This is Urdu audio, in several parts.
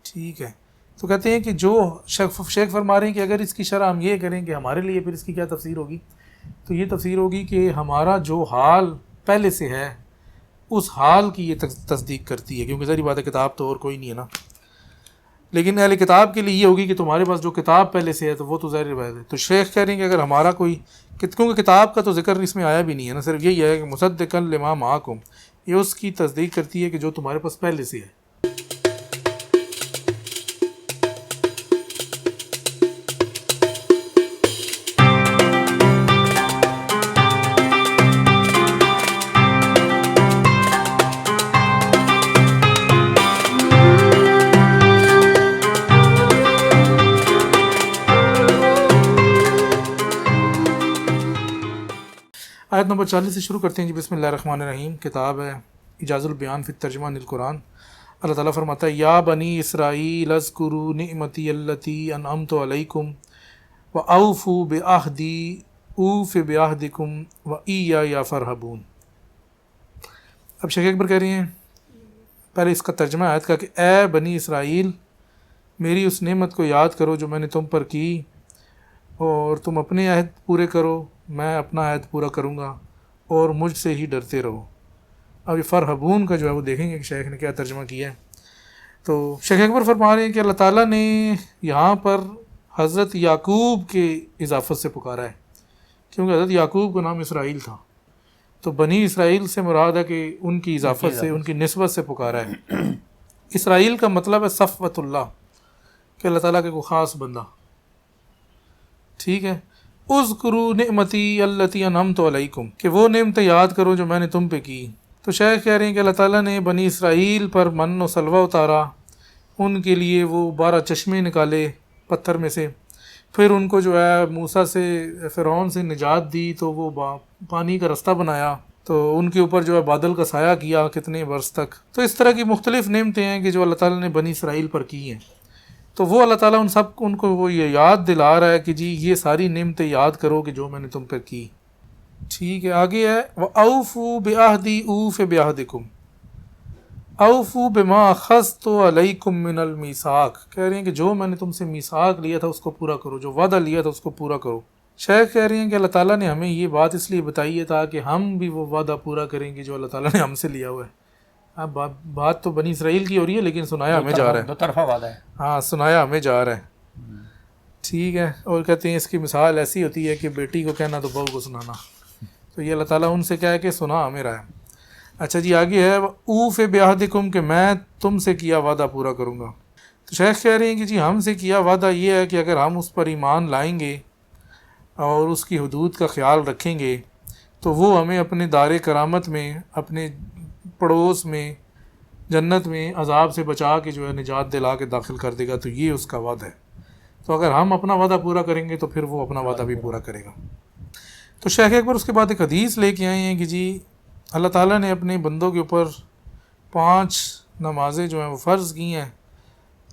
ٹھیک ہے، تو کہتے ہیں کہ جو شیخ فرما رہے ہیں کہ اگر اس کی شرح ہم یہ کریں کہ ہمارے لیے پھر اس کی کیا تفسیر ہوگی، تو یہ تفسیر ہوگی کہ ہمارا جو حال پہلے سے ہے اس حال کی یہ تصدیق کرتی ہے، کیونکہ ظاہری بات ہے کتاب تو اور کوئی نہیں ہے نا، لیکن اہل کتاب کے لیے یہ ہوگی کہ تمہارے پاس جو کتاب پہلے سے ہے تو وہ تو ظاہر بات ہے۔ تو شیخ کہہ رہے ہیں کہ اگر ہمارا کوئی، کیونکہ کتاب کا تو ذکر اس میں آیا بھی نہیں ہے نا، صرف یہی ہے کہ مصدقا لما معکم، یہ اس کی تصدیق کرتی ہے کہ جو تمہارے پاس پہلے سے ہے۔ آیت نمبر 40 سے شروع کرتے ہیں جی۔ بسم اللہ الرحمن الرحیم۔ کتاب ہے اعجاز البیان فی الترجمہ للقرآن۔ اللہ تعالیٰ فرماتا ہے یا بنی اسرائیل اذکروا نعمتی التی انعمت علیکم واوفوا بعہدی اوف بعہدکم وایایا فرہبون۔ اب شیخ اکبر کہہ رہے ہیں پہلے اس کا ترجمہ آیت کا کہ اے بنی اسرائیل میری اس نعمت کو یاد کرو جو میں نے تم پر کی، اور تم اپنے عہد پورے کرو، میں اپنا عہد پورا کروں گا، اور مجھ سے ہی ڈرتے رہو۔ اب یہ فرحبون کا جو ہے وہ دیکھیں گے کہ شیخ نے کیا ترجمہ کیا ہے۔ تو شیخ اکبر فرما رہے ہیں کہ اللہ تعالیٰ نے یہاں پر حضرت یعقوب کے اضافت سے پکارا ہے، کیونکہ حضرت یعقوب کا نام اسرائیل تھا، تو بنی اسرائیل سے مراد ہے کہ ان کی اضافت سے، ان کی نسبت سے پکارا ہے۔ اسرائیل کا مطلب ہے صفوت اللہ، کہ اللہ تعالیٰ کے کوئی خاص بندہ، ٹھیک ہے۔ اذکروا نعمتی التی انعمت علیکم، کہ وہ نعمتیں یاد کرو جو میں نے تم پہ کی۔ تو شیخ کہہ رہے ہیں کہ اللہ تعالیٰ نے بنی اسرائیل پر من و سلوہ اتارا، ان کے لیے وہ 12 چشمے نکالے پتھر میں سے، پھر ان کو جو ہے موسیٰ سے، فرعون سے نجات دی، تو وہ پانی کا رستہ بنایا، تو ان کے اوپر جو ہے بادل کا سایہ کیا کتنے برس تک۔ تو اس طرح کی مختلف نعمتیں ہیں کہ جو اللہ تعالیٰ نے بنی اسرائیل پر کی ہیں، تو وہ اللہ تعالیٰ ان کو وہ یہ یاد دلا رہا ہے کہ جی یہ ساری نعمتیں یاد کرو کہ جو میں نے تم پر کی، ٹھیک ہے۔ آگے ہے وَأَوْفُوا بِعَهْدِي أُوفِ بِعَهْدِكُمْ أَوْفُوا بِمَا أَخَذْتُ عَلَيْكُمْ مِنَ الْمِيثَاقِ، کہہ رہے ہیں کہ جو میں نے تم سے میثاق لیا تھا اس کو پورا کرو، جو وعدہ لیا تھا اس کو پورا کرو۔ شیخ کہہ رہے ہیں کہ اللہ تعالیٰ نے ہمیں یہ بات اس لیے بتائی ہے تاکہ ہم بھی وہ وعدہ پورا کریں گے جو اللہ تعالیٰ نے ہم سے لیا ہوا ہے۔ اب بات تو بنی اسرائیل کی ہو رہی ہے، لیکن سنایا ہمیں جا رہا ہے، دو طرفہ وعدہ ہے، ہاں سنایا ہمیں جا رہا ہے، ٹھیک ہے۔ اور کہتے ہیں اس کی مثال ایسی ہوتی ہے کہ بیٹی کو کہنا تو بہو کو سنانا، تو یہ اللہ تعالیٰ ان سے کہہ کے سنا ہمیں رہا ہے۔ اچھا جی آگے ہے اوف بعہدکم، کہ میں تم سے کیا وعدہ پورا کروں گا۔ تو شیخ کہہ رہے ہیں کہ جی ہم سے کیا وعدہ یہ ہے کہ اگر ہم اس پر ایمان لائیں گے اور اس کی حدود کا خیال رکھیں گے تو وہ ہمیں اپنے دار کرامت میں، اپنے پڑوس میں، جنت میں عذاب سے بچا کے جو ہے نجات دلا کے داخل کر دے گا، تو یہ اس کا وعدہ ہے۔ تو اگر ہم اپنا وعدہ پورا کریں گے تو پھر وہ اپنا وعدہ بھی پورا کرے گا۔ تو شیخ اکبر اس کے بعد ایک حدیث لے کے آئے ہیں کہ جی اللہ تعالیٰ نے اپنے بندوں کے اوپر 5 نمازیں جو ہیں وہ فرض کی ہیں،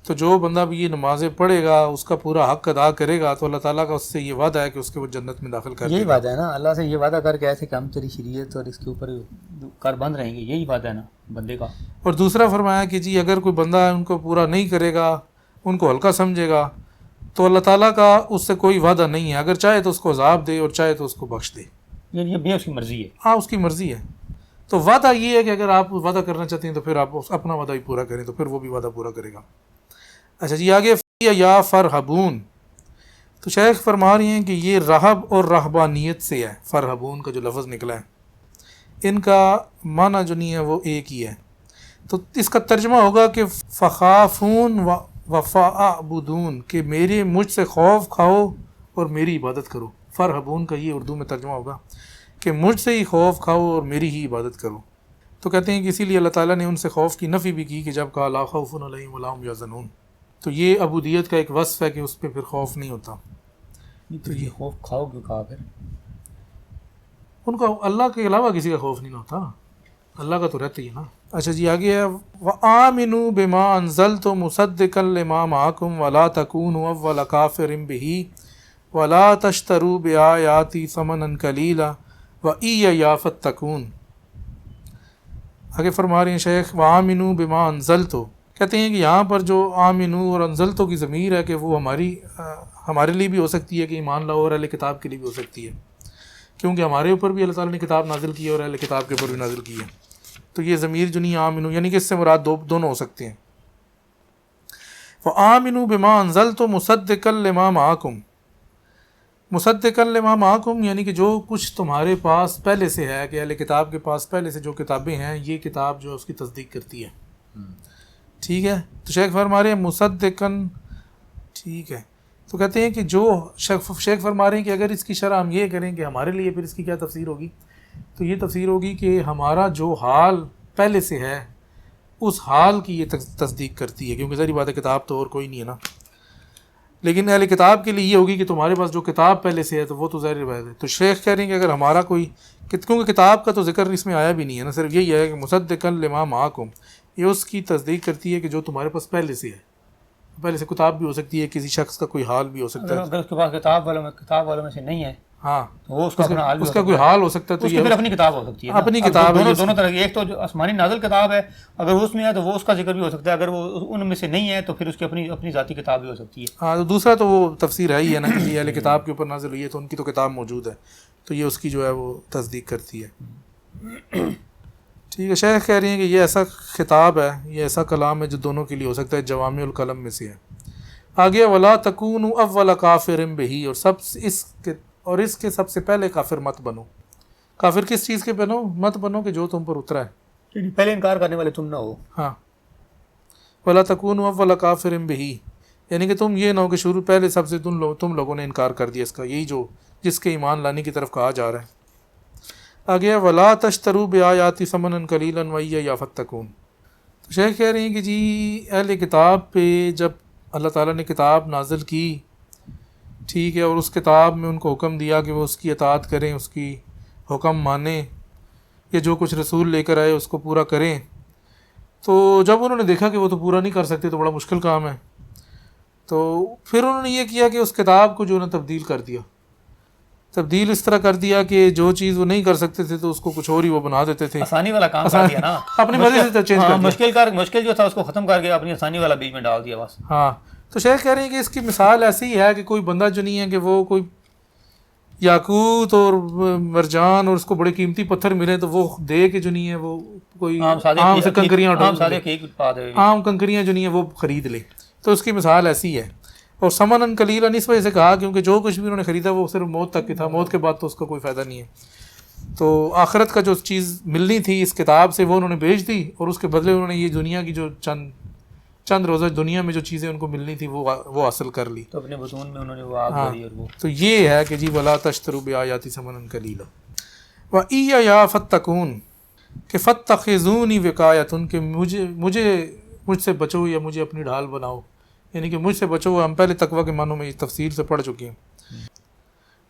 تو جو بندہ بھی یہ نمازیں پڑھے گا، اس کا پورا حق ادا کرے گا، تو اللہ تعالیٰ کا اس سے یہ وعدہ ہے کہ اس کے وہ جنت میں داخل کر دے گا۔ یہی وعدہ ہے نا، اللہ سے یہ وعدہ کر کے ایسے کہ ہم تیری شریعت اور اس کے اوپر کار بند رہیں گے، یہی وعدہ ہے نا بندے کا۔ اور دوسرا فرمایا کہ جی اگر کوئی بندہ ان کو پورا نہیں کرے گا، ان کو ہلکا سمجھے گا، تو اللہ تعالیٰ کا اس سے کوئی وعدہ نہیں ہے، اگر چاہے تو اس کو عذاب دے اور چاہے تو اس کو بخش دے، یہ بھی اس کی مرضی ہے، ہاں اس کی مرضی ہے۔ تو وعدہ یہ ہے کہ اگر آپ وعدہ کرنا چاہتے ہیں تو پھر آپ اپنا وعدہ ہی پورا کریں، تو پھر وہ بھی وعدہ پورا کرے گا۔ اچھا جی آگے یا فرحبون، تو شیخ فرما رہی ہیں کہ یہ رہب اور رہبانیت سے ہے، فرحبون کا جو لفظ نکلا ہے ان کا معنی جو نہیں ہے وہ ایک ہی ہے، تو اس کا ترجمہ ہوگا کہ فخافون وفعبدون، کہ میرے مجھ سے خوف کھاؤ اور میری عبادت کرو۔ فرحبون کا یہ اردو میں ترجمہ ہوگا کہ مجھ سے ہی خوف کھاؤ اور میری ہی عبادت کرو۔ تو کہتے ہیں کہ اسی لیے اللہ تعالیٰ نے ان سے خوف کی نفی بھی کی کہ جب کہا لا خوف علیہم ولا هم یحزنون، تو یہ عبودیت کا ایک وصف ہے کہ اس پہ پھر خوف نہیں ہوتا۔ تو یہ خوف کھاؤ کیوں کہا پھر؟ ان کو اللہ کے علاوہ کسی کا خوف نہیں ہوتا، اللہ کا تو رہتا ہی ہے نا۔ اچھا جی آگے ہے وَآمِنُوا بِمَا أَنزَلْتُ مُصَدِّقًا لِمَا مَعَكُمْ وَلَا تَكُونُوا أَوَّلَ كَافِرٍ بِهِ وَلَا تَشْتَرُوا بِآيَاتِي ثَمَنًا قَلِيلًا وَإِيَّايَ فَاتَّقُونِ۔ آگے فرما رہے ہیں شیخ وَآمِنُوا بِمَا أَنزَلْتُ، کہتے ہیں کہ یہاں پر جو آمنو اور انزلتو کی ضمیر ہے کہ وہ ہمارے لیے بھی ہو سکتی ہے کہ ایمان لاؤ، اور اہل کتاب کے لیے بھی ہو سکتی ہے، کیونکہ ہمارے اوپر بھی اللہ تعالیٰ نے کتاب نازل کی ہے اور اہل کتاب کے اوپر بھی نازل کی ہے. تو یہ ضمیر جو نہیں آمنو، یعنی کہ اس سے مراد دونوں ہو سکتے ہیں. فآمنوا بما انزلت مصدقا لما معکم، مصدقا لما معکم یعنی کہ جو کچھ تمہارے پاس پہلے سے ہے، کہ اہل کتاب کے پاس پہلے سے جو کتابیں ہیں، یہ کتاب جو ہے اس کی تصدیق کرتی ہے. ٹھیک ہے، تو شیخ فرما رہے ہیں مصدقاً. ٹھیک ہے، تو کہتے ہیں کہ جو شیخ فرما رہے ہیں کہ اگر اس کی شرح ہم یہ کریں کہ ہمارے لیے پھر اس کی کیا تفسیر ہوگی، تو یہ تفسیر ہوگی کہ ہمارا جو حال پہلے سے ہے اس حال کی یہ تصدیق کرتی ہے، کیونکہ ظاہری بات ہے کتاب تو اور کوئی نہیں ہے نا. لیکن اہل کتاب کے لیے یہ ہوگی کہ تمہارے پاس جو کتاب پہلے سے ہے تو وہ تو ظاہر بات ہے. تو شیخ کہہ رہے ہیں کہ اگر ہمارا کوئی، کیونکہ کتاب کا تو ذکر اس میں آیا بھی نہیں ہے نا، صرف یہی ہے کہ مصدقا لما معکم، یہ اس کی تصدیق کرتی ہے کہ جو تمہارے پاس پہلے سے ہے. پہلے سے کتاب بھی ہو سکتی ہے، کسی شخص کا کوئی حال بھی ہو سکتا ہے. اگر اس کے پاس کتاب والوں میں سے نہیں ہے، ہاں، تو وہ اس کا اپنا حال بھی اس کا کوئی حال ہو سکتا ہے. تو اس کی پھر اپنی کتاب ہو سکتی ہے، اپنی کتاب ہے. دونوں طرح کی، ایک تو جو آسمانی نازل کتاب ہے اگر اس میں ہے تو وہ اس کا ذکر بھی ہو سکتا ہے، اگر وہ ان میں سے نہیں ہے تو پھر اس کی اپنی ذاتی کتاب بھی ہو سکتی ہے. ہاں، تو دوسرا تو وہ تفسیر ہے ہی ہے نا کہ اہل کتاب کے اوپر نازل ہوئی ہے تو ان کی تو کتاب موجود ہے، تو یہ اس کی جو ہے وہ تصدیق کرتی ہے. ٹھیک ہے، شیخ کہہ رہی ہیں کہ یہ ایسا خطاب ہے، یہ ایسا کلام ہے جو دونوں کے لیے ہو سکتا ہے، جوامع الکلم میں سے ہے. آگے ولا تکونوا اول کافر بہ، اور اس کے سب سے پہلے کافر مت بنو. کافر کس چیز کے بنو؟ مت بنو کہ جو تم پر اترا ہے، پہلے انکار کرنے والے تم نہ ہو. ہاں، ولا تکونوا اول کافر بہ، یعنی کہ تم یہ نہ ہو کہ شروع پہلے سب سے تم لوگوں نے انکار کر دیا اس کا، یہی جو جس کے ایمان لانے کی طرف کہا جا رہا ہے. آگے ولا تشتروا بآیاتی ثمنا قلیلا وإیایا فاتقون. تو شیخ کہہ رہے ہیں کہ جی اہل کتاب پہ جب اللہ تعالیٰ نے کتاب نازل کی، ٹھیک ہے، اور اس کتاب میں ان کو حکم دیا کہ وہ اس کی اطاعت کریں، اس کی حکم مانیں، یا جو کچھ رسول لے کر آئے اس کو پورا کریں. تو جب انہوں نے دیکھا کہ وہ تو پورا نہیں کر سکتے، تو بڑا مشکل کام ہے، تو پھر انہوں نے یہ کیا کہ اس کتاب کو جو ہے نا تبدیل کر دیا. تبدیل اس طرح کر دیا کہ جو چیز وہ نہیں کر سکتے تھے تو اس کو کچھ اور ہی وہ بنا دیتے تھے. آسانی والا کام کر دیا نا، اپنی مرضی سے چینج کر دیا. مشکل جو تھا اس کو ختم کر کے اپنی آسانی والا بیچ میں ڈال دیا بس. ہاں، تو شیخ کہہ رہے ہیں کہ اس کی مثال ایسی ہی ہے کہ کوئی بندہ جو نہیں ہے کہ وہ کوئی یاقوت اور مرجان اور اس کو بڑے قیمتی پتھر ملے تو وہ دے کے جو نہیں ہے وہ کوئی عام سے کنکریاں عام کنکریاں جو نہیں ہیں وہ خرید لے. تو اس کی مثال ایسی ہے. اور ثمنا قلیلا اس وجہ سے کہا کیونکہ جو کچھ بھی انہوں نے خریدا وہ صرف موت تک کی تھا، موت کے بعد تو اس کا کوئی فائدہ نہیں ہے. تو آخرت کا جو چیز ملنی تھی اس کتاب سے وہ انہوں نے بیچ دی، اور اس کے بدلے انہوں نے یہ دنیا کی جو چند روزہ دنیا میں جو چیزیں ان کو ملنی تھی وہ حاصل کر لی. تو اپنے بطون میں انہوں نے وہ آگ بھری. اور وہ تو یہ ہے کہ جی ولا تشتروا بآیاتی ثمنا قلیلا وإیایا فاتقون، کہ فتخذونی وقایۃ، کہ مجھ سے بچو یا مجھے اپنی ڈھال بناؤ، یعنی کہ مجھ سے بچو. ہم پہلے تقوی کے معنوں میں تفصیل سے پڑھ چکے ہیں.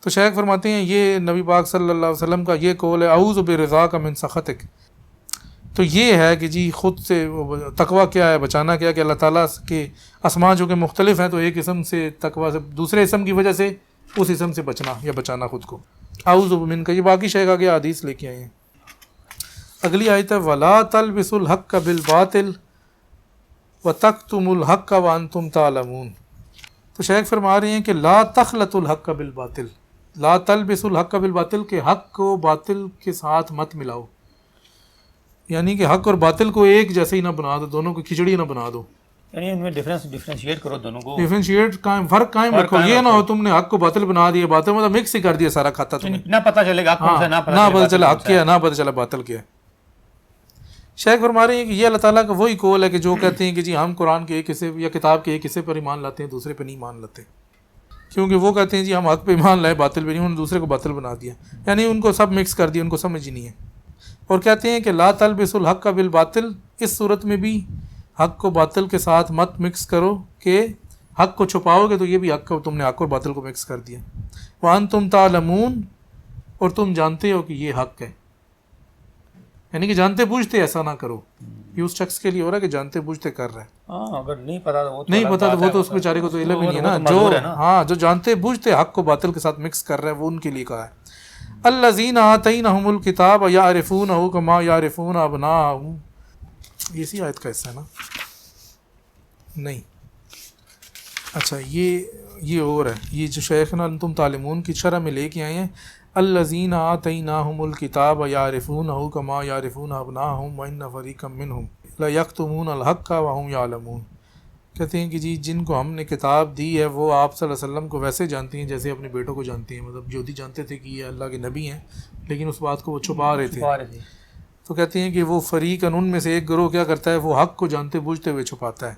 تو شیخ فرماتے ہیں یہ نبی پاک صلی اللہ علیہ وسلم کا یہ قول ہے اعوذ برضاک من سخطک. تو یہ ہے کہ جی خود سے تقوی کیا ہے، بچانا کیا، کہ اللہ تعالیٰ کے اسماء جو کہ مختلف ہیں، تو ایک اسم سے تقوی سے دوسرے اسم کی وجہ سے اس اسم سے بچنا یا بچانا خود کو. اعوذ من کا یہ باقی شیخ آگے حدیث لے کے آئے ہیں. اگلی آیت ہے ولا تلبسوا الحق بالباطل وتکتموا الحق وانتم تعلمون. تو شیخ فرما رہے ہیں کہ لا تخلطوا الحق بالباطل، لا تلبسوا الحق بالباطل، کہ حق کو باطل کے ساتھ مت ملاؤ، یعنی کہ حق اور باطل کو ایک جیسے ہی نہ بنا دو، دونوں کو کھچڑی نہ بنا دو. یعنی ان میں ڈیفرینشیٹ کرو دونوں کو، فرق قائم رکھو. یہ نہ ہو تم نے حق کو باطل بنا دیا، باطل مطلب مکس ہی کر دیا سارا کھاتا تمہیں، نہ پتہ چلے گا نہ پتہ چلا حق کیا ہے نہ پتہ چلا باطل کیا ہے. شیخ فرما رہے ہیں کہ یہ اللہ تعالیٰ کا وہی قول ہے کہ جو کہتے ہیں کہ جی ہم قرآن کے ایک حصے یا کتاب کے ایک حصے پر ایمان لاتے ہیں، دوسرے پہ نہیں مان لاتے، کیونکہ وہ کہتے ہیں جی ہم حق پہ ایمان لائے باطل پہ نہیں، انہوں نے دوسرے کو باطل بنا دیا، یعنی ان کو سب مکس کر دیا، ان کو سمجھ ہی نہیں ہے. اور کہتے ہیں کہ لا تلبسوا الحق بالباطل، اس صورت میں بھی حق کو باطل کے ساتھ مت مکس کرو، کہ حق کو چھپاؤ گے تو یہ بھی حق کو تم نے حق اور باطل کو مکس کر دیا. وانتم تعلمون، اور تم جانتے ہو کہ یہ حق ہے، یعنی کہ جانتے بوجھتے ایسا نہ کرو. یہ اس شخص کے لیے ہو رہا ہے کہ جانتے بوجھتے کر رہا ہے. اگر نہیں پتا تو وہ تو اس بیچارے کو تو علم ہی نہیں ہے نا. جو جانتے بوجھتے حق کو باطل کے ساتھ مکس کر رہا ہے وہ ان کے لیے کہا ہے. الذین آتینہم الکتاب یعرفونہ کما یعرفون ابناءہم، یہ اسی آیت کا حصہ ہے نا. نہیں. اچھا یہ اور ہے، یہ جو شیخنا انتم تعلمون کی شرح میں لے کے آئے ہیں، الذین آتیناہم الکتاب یعرفونہ کما یعرفون ابناءہم وان فریقا منہم لیکتمون الحق وہم یعلمون. کہتے ہیں کہ جی جن کو ہم نے کتاب دی ہے وہ آپ صلی اللہ علیہ وسلم کو ویسے جانتی ہیں جیسے اپنے بیٹوں کو جانتی ہیں. مطلب یہودی جانتے تھے کہ یہ اللہ کے نبی ہیں لیکن اس بات کو وہ چھپا رہے تھے. تو کہتے ہیں کہ وہ فریقاً ان میں سے ایک گروہ کیا کرتا ہے، وہ حق کو جانتے بوجھتے ہوئے چھپاتا ہے.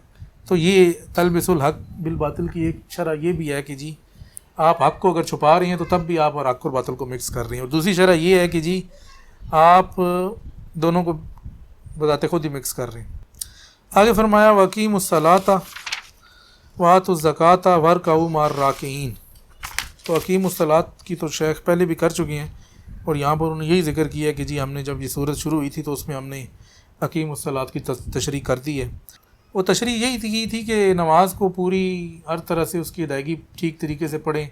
تو یہ تلبس الحق بالباطل کی ایک شرح یہ بھی ہے کہ جی آپ حق کو اگر چھپا رہی ہیں تو تب بھی آپ اور حق اور باطل کو مکس کر رہی ہیں. اور دوسری شرح یہ ہے کہ جی آپ دونوں کو بذات خود ہی مکس کر رہے ہیں. آگے فرمایا وَأَقِیمُوا الصَّلَاةَ وَآتُوا الزَّکَاةَ وَارْکَعُوا مَعَ الرَّاکِعِینَ. تو اقیم الصلاۃ کی تو شیخ پہلے بھی کر چکے ہیں، اور یہاں پر انہوں نے یہی ذکر کیا کہ جی ہم نے جب یہ صورت شروع ہوئی تھی تو اس میں ہم نے اقیم الصلاۃ کی تشریح کر دی ہے. وہ تشریح یہی کی تھی کہ نماز کو پوری ہر طرح سے اس کی ادائیگی ٹھیک طریقے سے پڑھیں،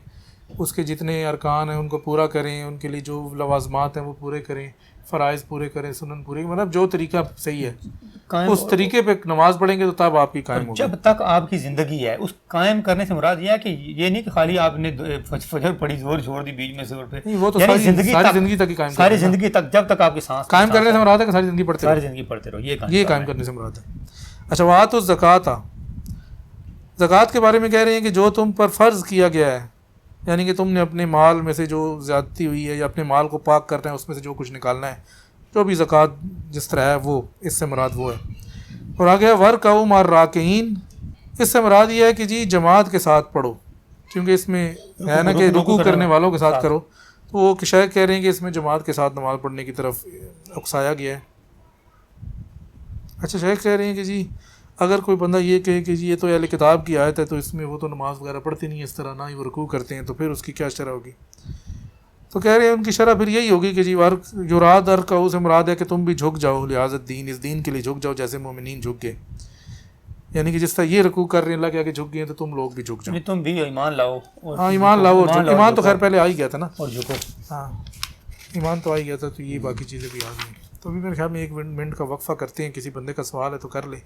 اس کے جتنے ارکان ہیں ان کو پورا کریں، ان کے لیے جو لوازمات ہیں وہ پورے کریں، فرائض پورے کریں، سنن پورے، مطلب جو طریقہ صحیح ہے اس طریقے پہ نماز پڑھیں گے تو تب آپ کی قائم ہوگی. جب تک آپ کی زندگی ہے اس قائم کرنے سے مراد یہ ہے کہ یہ نہیں کہ خالی آپ نے فجر پڑھی زور چھوڑ دی بیچ میں زور پہ، نہیں، وہ تو ساری زندگی تک ہی قائم ساری زندگی تک جب تک آپ کی سانس قائم کرنے سے مراد ہے کہ ساری زندگی پڑھتے رہو، ساری زندگی پڑھتے رہو، یہ قائم کرنے سے مراد ہے. اچھا وآتوا الزکاۃ، زکوٰۃ کے بارے میں کہہ رہے ہیں کہ جو تم پر فرض کیا گیا ہے، یعنی کہ تم نے اپنے مال میں سے جو زیادتی ہوئی ہے یا اپنے مال کو پاک کرنا ہے اس میں سے جو کچھ نکالنا ہے، جو بھی زکوٰۃ جس طرح ہے وہ اس سے مراد وہ ہے. اور آگے وارکعوا مع الراکعین، اس سے مراد یہ ہے کہ جی جماعت کے ساتھ پڑھو، کیونکہ اس میں ہے نا کہ رکوع کرنے والوں کے ساتھ کرو، تو وہ شیخ کہہ رہے ہیں کہ اس میں جماعت کے ساتھ نماز پڑھنے کی طرف اکسایا گیا ہے. اچھا شیخ کہہ رہے ہیں کہ جی اگر کوئی بندہ یہ کہے کہ جی یہ تو اہل کتاب کی آیت ہے تو اس میں وہ تو نماز وغیرہ پڑھتے نہیں اس طرح، نہ ہی وہ رکوع کرتے ہیں، تو پھر اس کی کیا شرح ہوگی؟ تو کہہ رہے ہیں ان کی شرح پھر یہی ہوگی کہ جی یراد ارکعوا سے مراد ہے کہ تم بھی جھک جاؤ لحاظ الدین، اس دین کے لیے جھک جاؤ جیسے مومنین جھک گئے، یعنی کہ جس طرح یہ رکوع کر رہے ہیں اللہ کے آگے جھک گئے ہیں تو تم لوگ بھی جھک جاؤ. تم بھی ایمان لاؤ. ہاں ایمان لاؤ، ایمان تو خیر پہلے آ ہی گیا تھا نا، اور جھکو. ہاں ایمان تو آ ہی گیا تھا، تو یہ باقی چیزیں بھی آ گئی. تو ابھی میرے خیال میں 1 منٹ کا وقفہ کرتے ہیں، کسی بندے کا سوال ہے تو کر لے،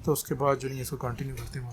تو اس کے بعد جو نہیں اس کو کنٹینیو کرتے ہیں.